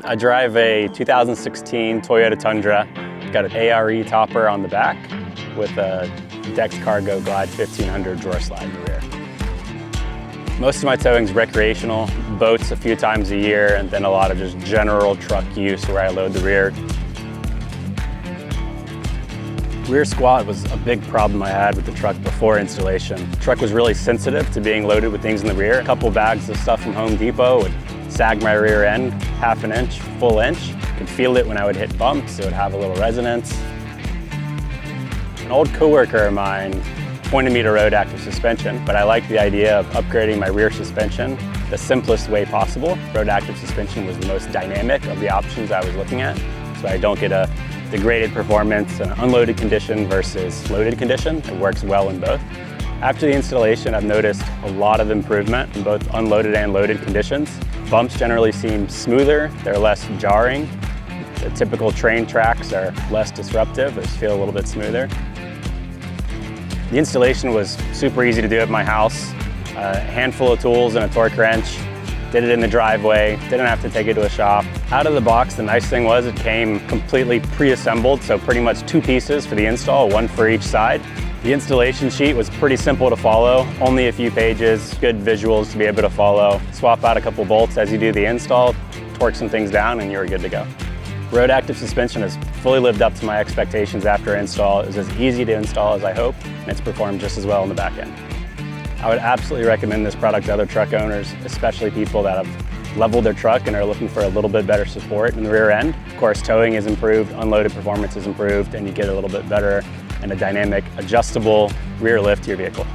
I drive a 2016 Toyota Tundra. Got an ARE topper on the back with a Dex Cargo Glide 1500 drawer slide in the rear. Most of my towing's recreational, boats a few times a year, and then a lot of just general truck use where I load the rear. Rear squat was a big problem I had with the truck before installation. The truck was really sensitive to being loaded with things in the rear. A couple bags of stuff from Home Depot would sag my rear end half an inch, full inch. Could feel it when I would hit bumps. It would have a little resonance. An old coworker of mine pointed me to RoadActive Suspension, but I liked the idea of upgrading my rear suspension the simplest way possible. RoadActive Suspension was the most dynamic of the options I was looking at, so I don't get a degraded performance in an unloaded condition versus loaded condition. It works well in both. After the installation, I've noticed a lot of improvement in both unloaded and loaded conditions. Bumps generally seem smoother, they're less jarring. The typical train tracks are less disruptive, they just feel a little bit smoother. The installation was super easy to do at my house. A handful of tools and a torque wrench. Did it in the driveway, didn't have to take it to a shop. Out of the box, the nice thing was it came completely pre-assembled, so pretty much 2 pieces for the install, 1 for each side. The installation sheet was pretty simple to follow, only a few pages, good visuals to be able to follow. Swap out a couple bolts as you do the install, torque some things down, and you're good to go. RoadActive Suspension has fully lived up to my expectations after install. It was as easy to install as I hoped, and it's performed just as well in the back end. I would absolutely recommend this product to other truck owners, especially people that have leveled their truck and are looking for a little bit better support in the rear end. Of course, towing is improved, unloaded performance is improved, and you get a little bit better and a dynamic, adjustable rear lift to your vehicle.